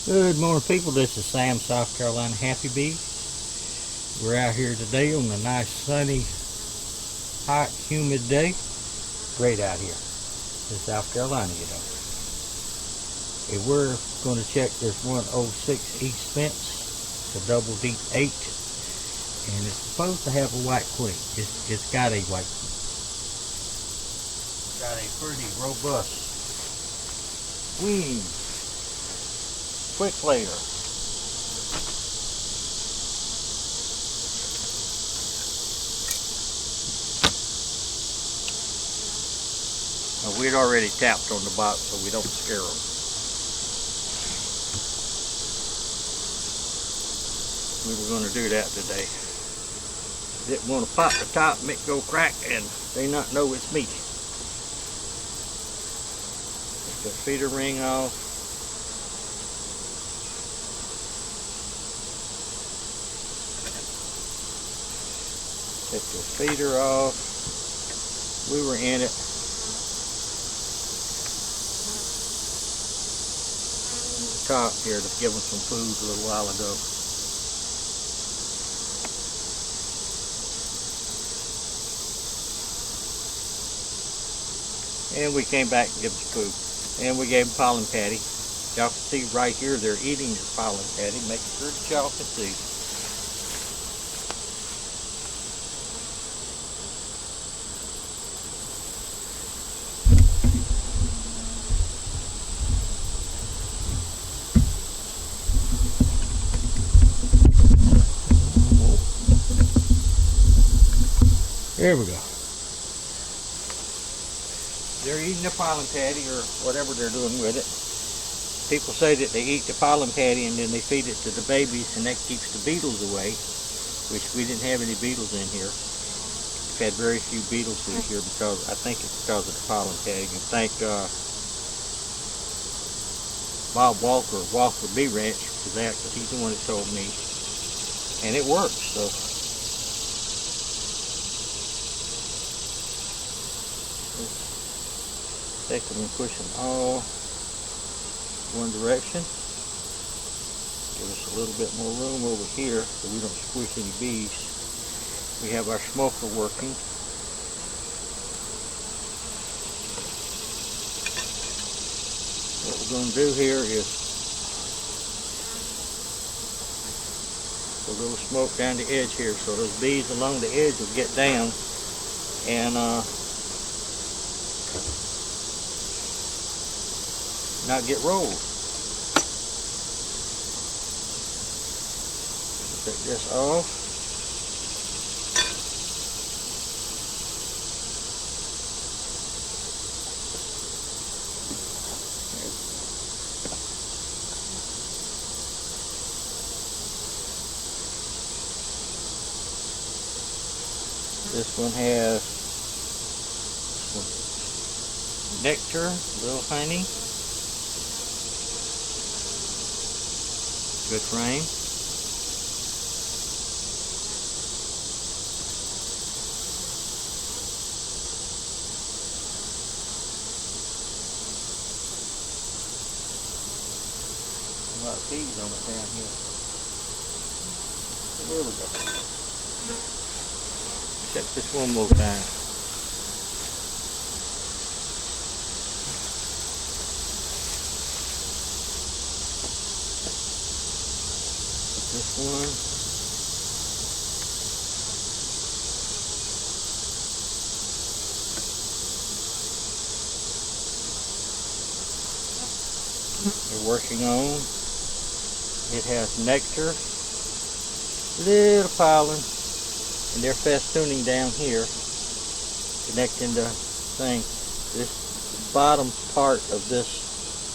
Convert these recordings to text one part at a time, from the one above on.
Good morning, people. This is Sam, South Carolina Happy Bee. We're out here today on a nice sunny, hot, humid day. Great out here in South Carolina, you know. And we're going to check this 106 East fence, the double deep 8, and it's supposed to have a white queen. It's got a white queen. It's got a pretty robust queen. Quick later. Now, we'd already tapped on the box so we don't scare them. We were going to do that today. Didn't want to pop the top, make it go crack, and they not know it's me. Take the feeder ring off. Take the feeder off. We were in it. The top here to give them some food a little while ago. And we came back and gave them some food. And we gave them pollen patty. Y'all can see right here they're eating the pollen patty. Make sure that y'all can see. There we go. They're eating the pollen patty or whatever they're doing with it. People say that they eat the pollen patty and then they feed it to the babies and that keeps the beetles away, which we didn't have any beetles in here. We've had very few beetles this year because I think it's because of the pollen patty. And thank Bob Walker, Walker Bee Ranch, for that, because he's the one that told me. And it works, so. Take them and push them all one direction. Give us a little bit more room over here so we don't squish any bees. We have our smoker working. What we're going to do here is a little smoke down the edge here so those bees along the edge will get down and not get rolled. Take this off. This one has nectar, little honey. Good frame. A lot of bees on it down here. There we go. Check this one more time. This one. They're working on. It has nectar, little pollen, and they're festooning down here, connecting the thing. This bottom part of this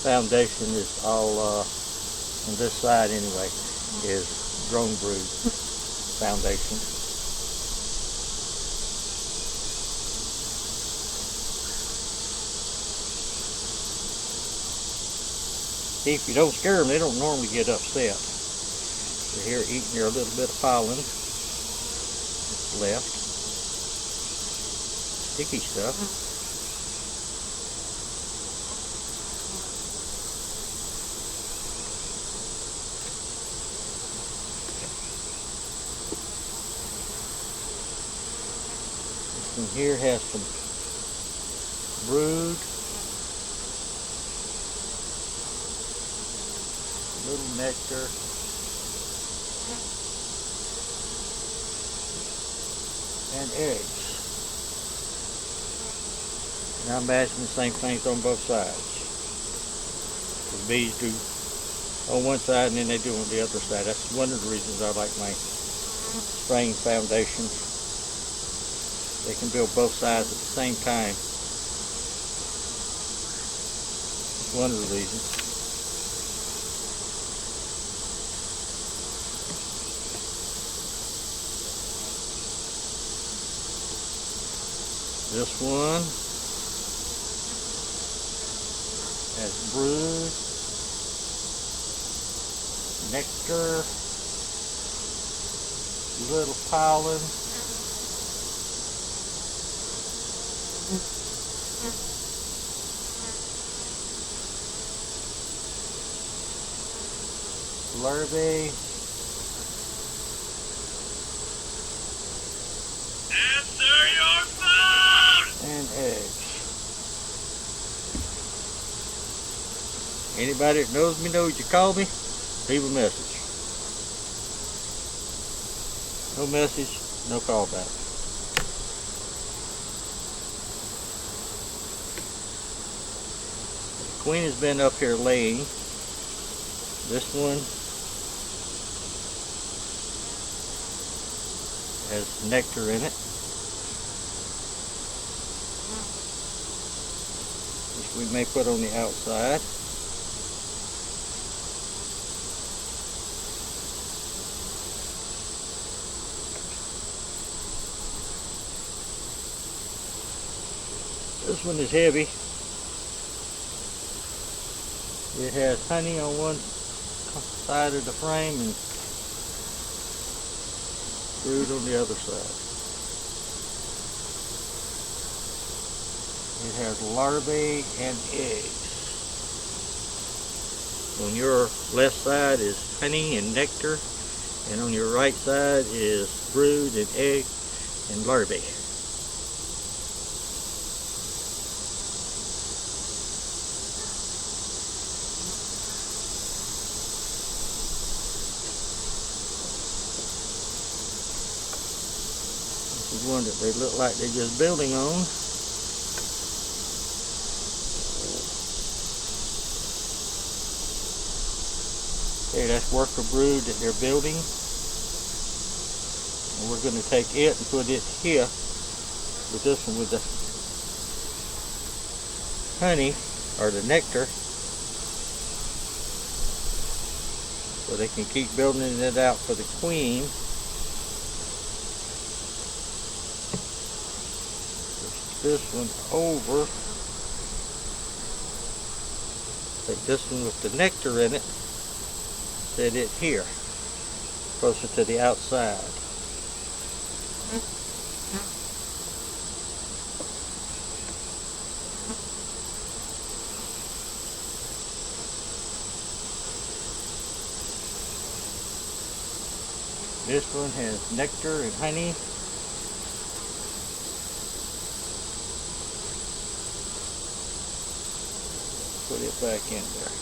foundation is all on this side anyway. Is drone brood foundation. See, if you don't scare them, they don't normally get upset. They're here eating their little bit of pollen that's left. Sticky stuff. one here has some brood. Little nectar. And eggs. And I imagine the same things on both sides. The bees do on one side and then they do on the other side. That's one of the reasons I like my spraying foundations. They can build both sides at the same time. That's one of the reasons. This one has brood, nectar, little pollen, larvae, answer your phone! and eggs. Anybody that knows me knows you call me, leave a message. No message, no call back. The queen has been up here laying. This one has nectar in it, which we may put on the outside. This one is heavy. It has honey on one side of the frame and brood on the other side. It has larvae and eggs. On your left side is honey and nectar, and on your right side is brood and egg and larvae. This is one that they look like they're just building on. Okay, that's worker brood that they're building. And we're going to take it and put it here with this one with the honey or the nectar, so they can keep building it out for the queen. Push this one over. Take this one with the nectar in it. Set it here, closer to the outside. This one has nectar and honey. Put it back in there.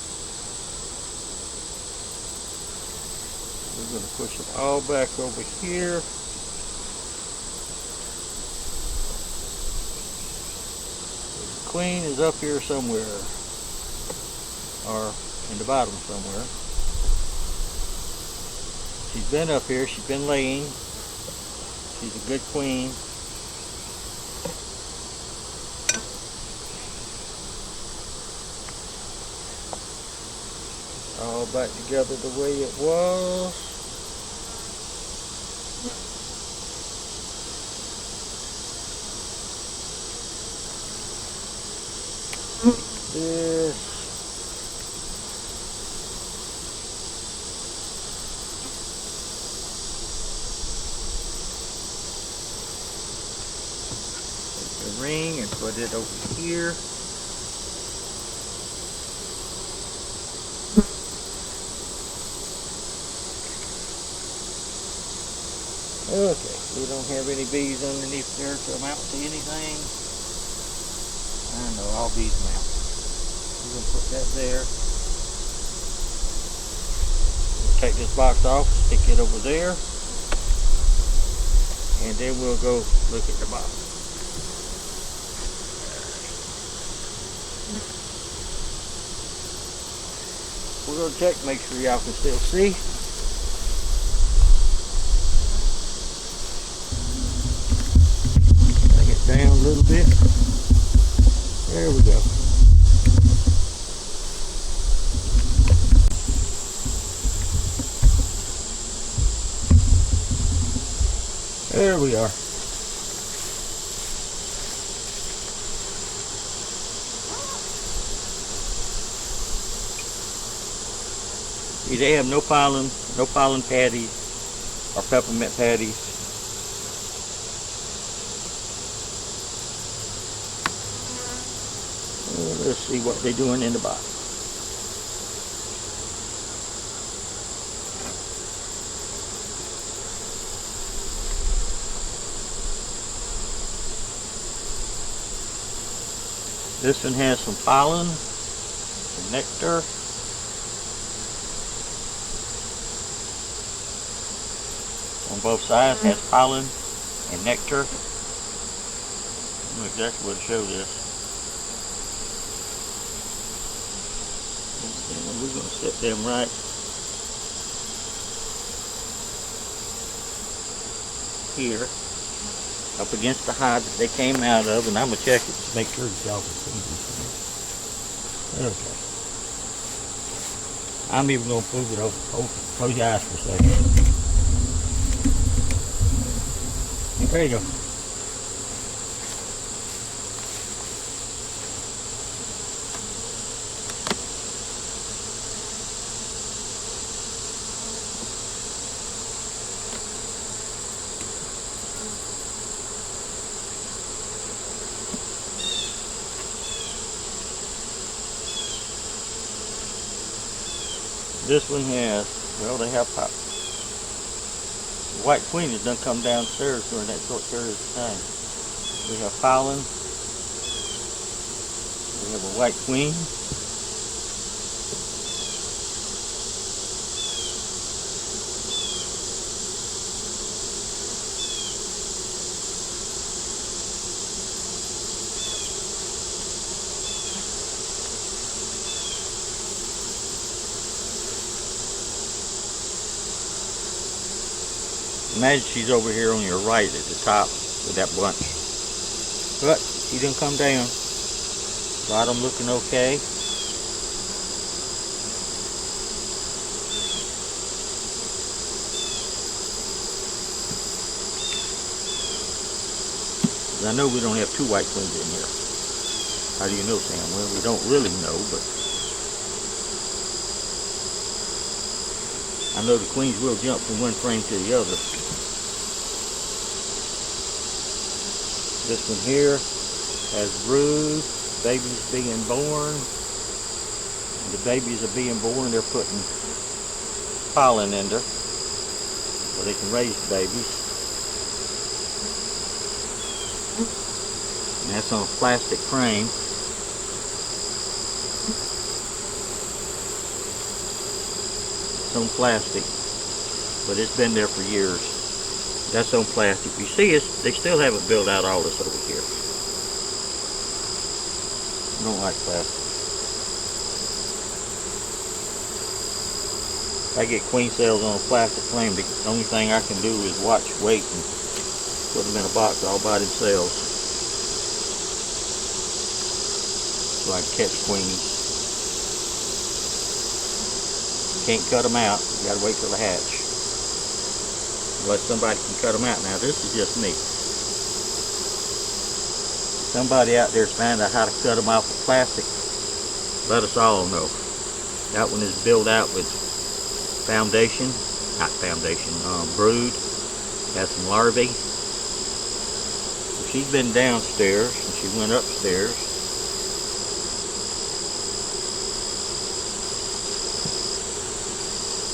We're going to push it all back over here. The queen is up here somewhere, or in the bottom somewhere. She's been up here, she's been laying. She's a good queen. All back together the way it was. This. Take the ring and put it over here. Okay, we don't don't have any bees underneath there to amount to anything. I know, all bees amount. We're going to put that there. We'll take this box off, stick it over there, and then we'll go look at the box. We're going to check, make sure y'all can still see. Bring it down a little bit. There we go. There we are. See, they have no pollen patties or peppermint patties. Let's see what they're doing in the box. This one has some pollen, some nectar. On both sides has pollen and nectar. I don't know exactly what to show this. And we're going to set them right here up against the hive that they came out of, and I'm going to check it to make sure that y'all can see these things. Okay. I'm even going to move it over. Close your eyes for a second. There you go. This one has, well, they have pop. The white queen has done come downstairs during that short period of time. We have pollen. We have a white queen. Imagine she's over here on your right at the top with that bunch. But she didn't come down. Bottom looking okay. I know we don't have two white queens in here. How do you know, Sam? Well, we don't really know, but I know the queens will jump from one frame to the other. This one here has brood, babies being born. When the babies are being born, they're putting pollen in there so they can raise the babies. And that's on a plastic frame. It's on plastic, but it's been there for years. That's on plastic. You see, they still haven't built out all this over here. I don't like plastic. If I get queen cells on a plastic frame, the only thing I can do is watch, wait, and put them in a box all by themselves so I can catch queens. Can't cut them out. You gotta wait till they hatch. Unless somebody can cut them out. Now this is just me. Somebody out there's finding out how to cut them off of plastic. Let us all know. That one is built out with foundation, not foundation, brood. Has some larvae. She's been downstairs and she went upstairs.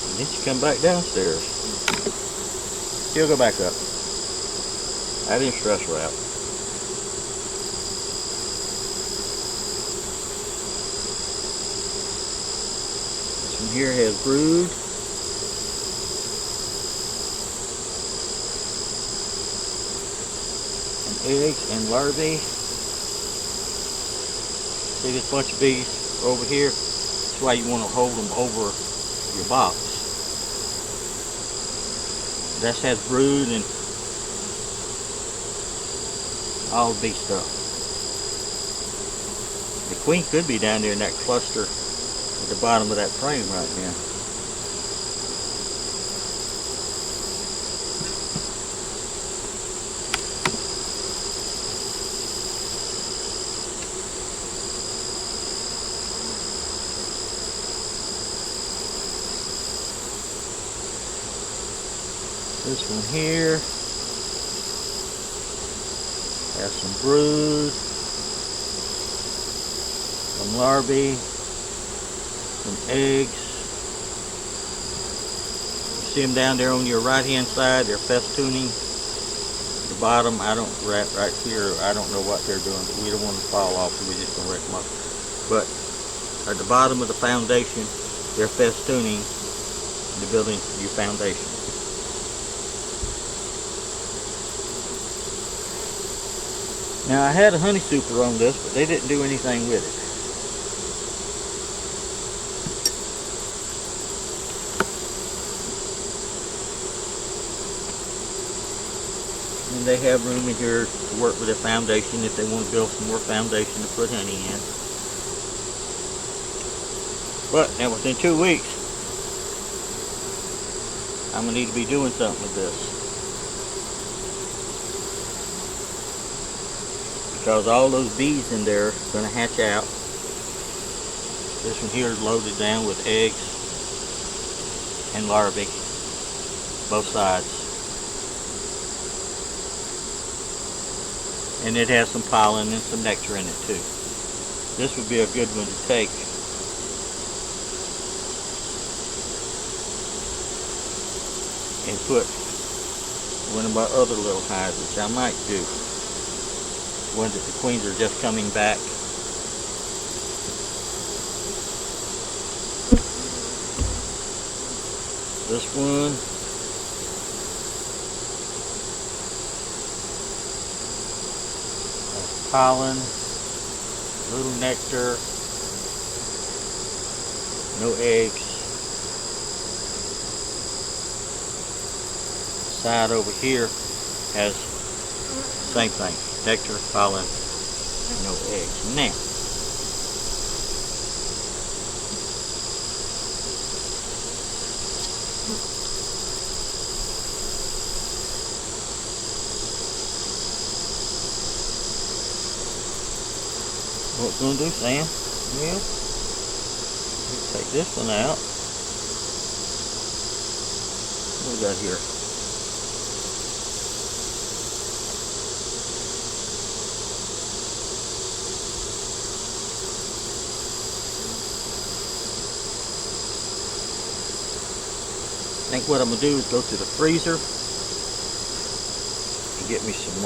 And then she come back downstairs. She'll go back up. I didn't stress wrap. This one here has brood. And eggs and larvae. See this bunch of bees over here? That's why you want to hold them over your box. That has brood and all the bee stuff. The queen could be down there in that cluster at the bottom of that frame right now. This one here has some brood, some larvae, some eggs. You see them down there on your right hand side, they're festooning. At the bottom, I don't, right here, I don't know what they're doing, but we don't want to fall off, so we're just going to wreck them up. But at the bottom of the foundation, they're festooning the building, your foundation. Now I had a honey super on this, but they didn't do anything with it. And they have room in here to work with their foundation if they want to build some more foundation to put honey in. But now within 2 weeks, I'm going to need to be doing something with this. Because all those bees in there are going to hatch out. This one here is loaded down with eggs and larvae, both sides. And it has some pollen and some nectar in it too. This would be a good one to take and put one of my other little hives, which I might do. Ones that the queens are just coming back. This one. Has pollen, little nectar, no eggs. The side over here has the same thing. Nectar, pollen, no eggs. Now, what we're going to do, Sam? Well, let's take this one out. What we got here? I think what I'm going to do is go to the freezer and get me some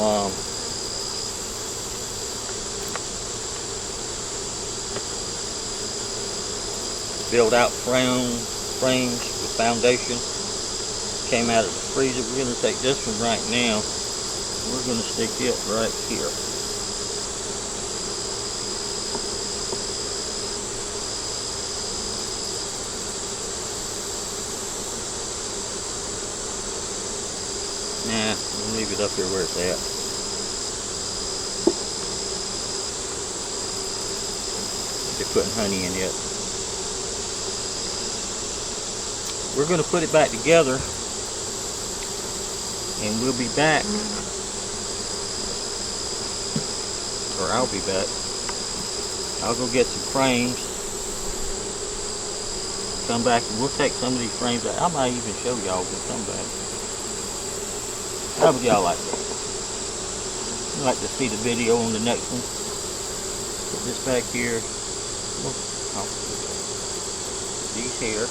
build out frames with foundation. Came out of the freezer. We're going to take this one right now. We're going to stick it right here. Nah, we'll leave it up here where it's at. They're putting honey in yet. We're going to put it back together and we'll be back, or I'll be back. I'll go get some frames, come back, and we'll take some of these frames out. I might even show y'all when we come back. How would y'all like that? You'd like to see the video on the next one? Put this back here. These here.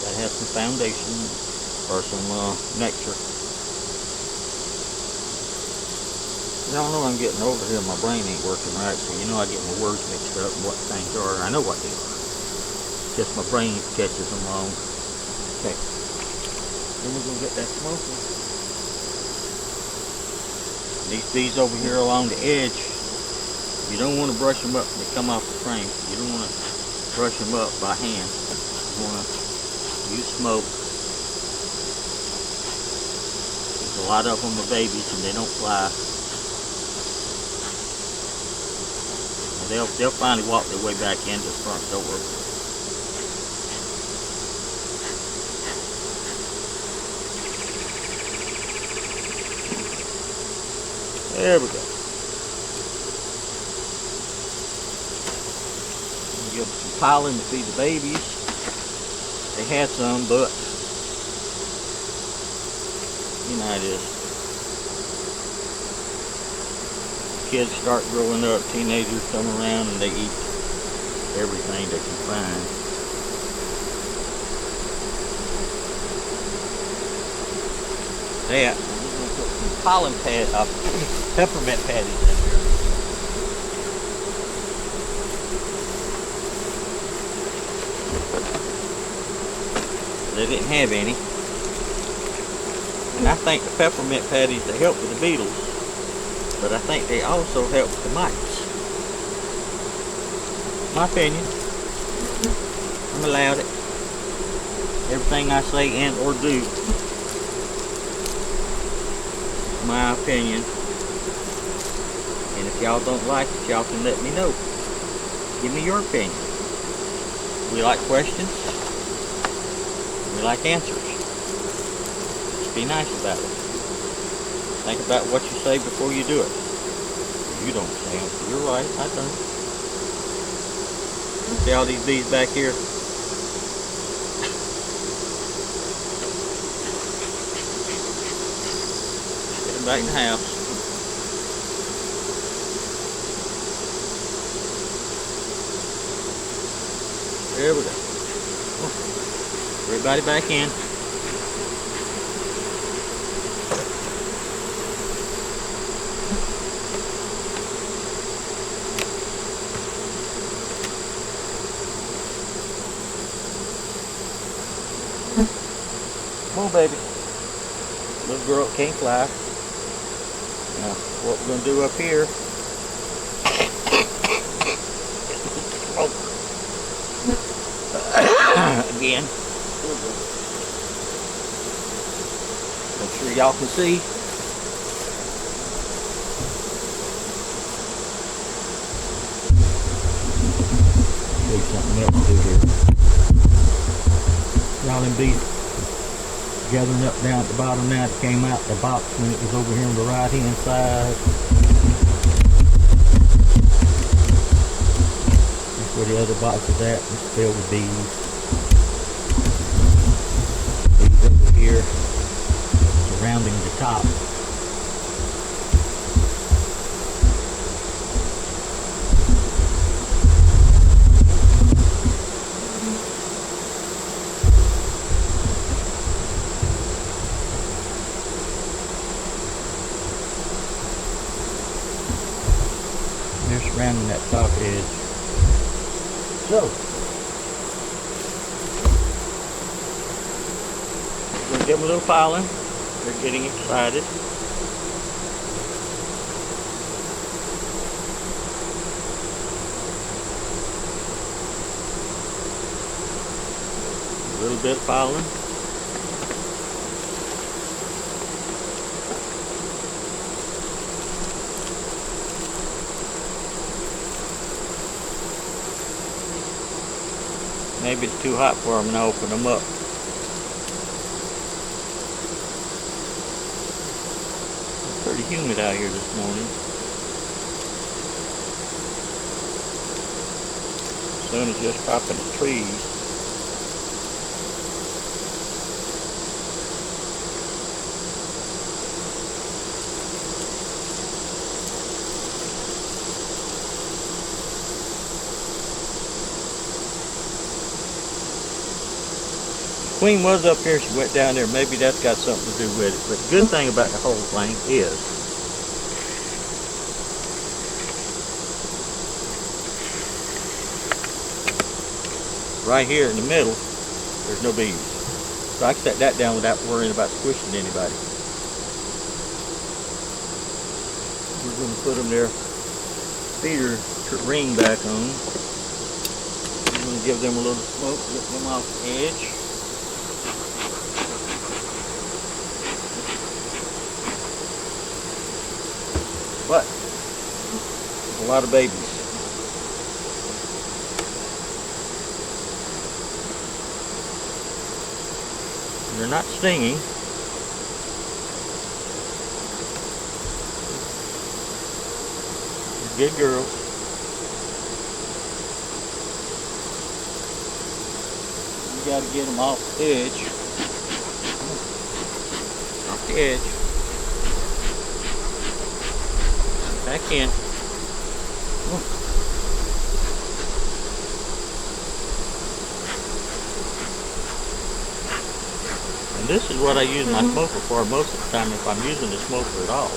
That has some foundation or some nectar. Y'all know I'm getting over here. My brain ain't working right, so you know I get my words mixed up and what things are. I know what they are. Just my brain catches them wrong. Okay. Then we're gonna get that smoking. These bees over here along the edge, you don't want to brush them up. They come off the frame. You don't want to brush them up by hand. You want to use smoke. There's a lot of them are babies and they don't fly. They'll finally walk their way back into the front door. There we go. Give them some pollen to feed the babies. They had some, but you know how it is. Kids start growing up, teenagers come around and they eat everything they can find. That, I'm going to put some pollen peppermint patties in here. They didn't have any. And I think the peppermint patties, they help with the beetles. But I think they also help the mites. My opinion. I'm allowed it. Everything I say and or do, my opinion. And if y'all don't like it, y'all can let me know. Give me your opinion. We like questions. We like answers. Just be nice about it. Think about what you say before you do it. You don't say it. You're right, I don't. See all these bees back here? Get them back in the house. There we go. Everybody back in. Come on, baby. Little girl can't fly. Now, what we're going to do up here. Again. Make sure y'all can see. Do something else to here. Y'all them bees gathering up down at the bottom now. It came out the box when it was over here on the right hand side. That's where the other box is at. It's filled with bees. Bees over here surrounding the top. They're surrounding that top edge. So, we're going to give them a little pollen. They're getting excited. A little bit of pollen. Maybe it's too hot for them and I open them up. It's pretty humid out here this morning. The sun is just popping the trees. queen was up here, she went down there. Maybe that's got something to do with it. But the good thing about the whole thing is right here in the middle, there's no bees. So I can set that down without worrying about squishing anybody. We're going to put them their feeder ring back on. I'm going to give them a little smoke, get them off the edge. But there's a lot of babies. They're not stinging. They're good girls. You got to get them off the edge. Off the edge. Back in. And this is what I use my smoker for most of the time if I'm using the smoker at all.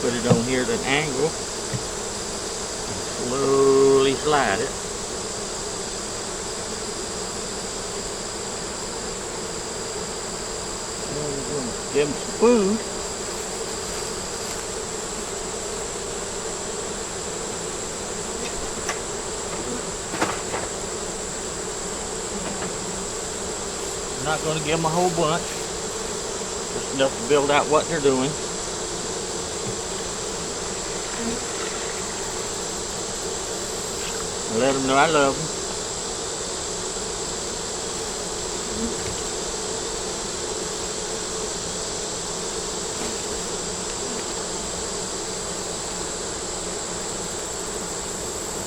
Put it on here at an angle and slowly slide it. Give them some food. I'm not going to give them a whole bunch. Just enough to build out what they're doing. I let them know I love them.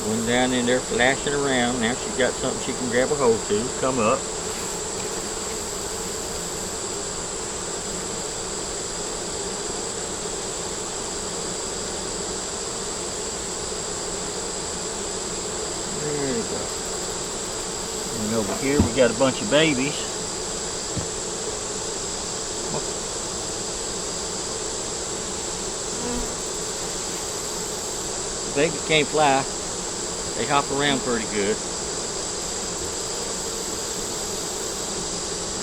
One down in there flashing around. Now she's got something she can grab a hold to. Come up. There we go. And over here we got a bunch of babies. The babies can't fly. They hop around pretty good.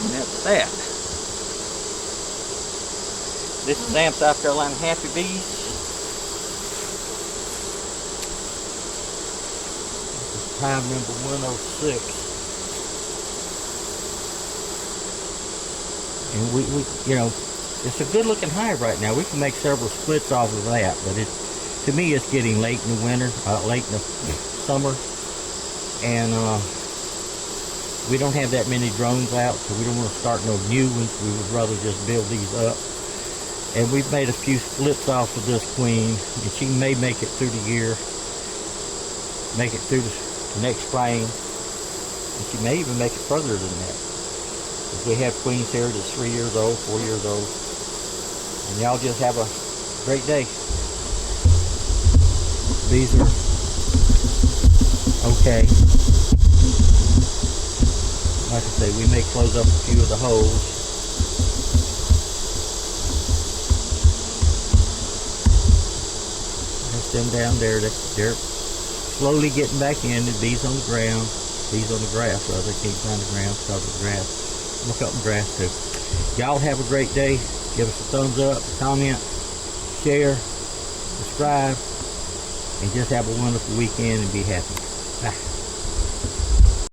And that's that. This is Sam, South Carolina Happy Bees. This is hive number 106. And we you know, it's a good looking hive right now. We can make several splits off of that, but to me it's getting late in the winter, late in the summer, and we don't have that many drones out, so we don't want to start no new ones. We would rather just build these up. And we've made a few splits off of this queen, and she may make it through the year, make it through the next spring, and she may even make it further than that. If we have queens here that's 3 years old, 4 years old. And y'all just have a great day. Bees are okay. Like I say, we may close up a few of the holes. There's them down there. They're slowly getting back in. The bees on the ground. Bees on the grass, rather. Can't find the ground because of the grass. Look up in grass too. Y'all have a great day. Give us a thumbs up, comment, share, subscribe. And just have a wonderful weekend and be happy.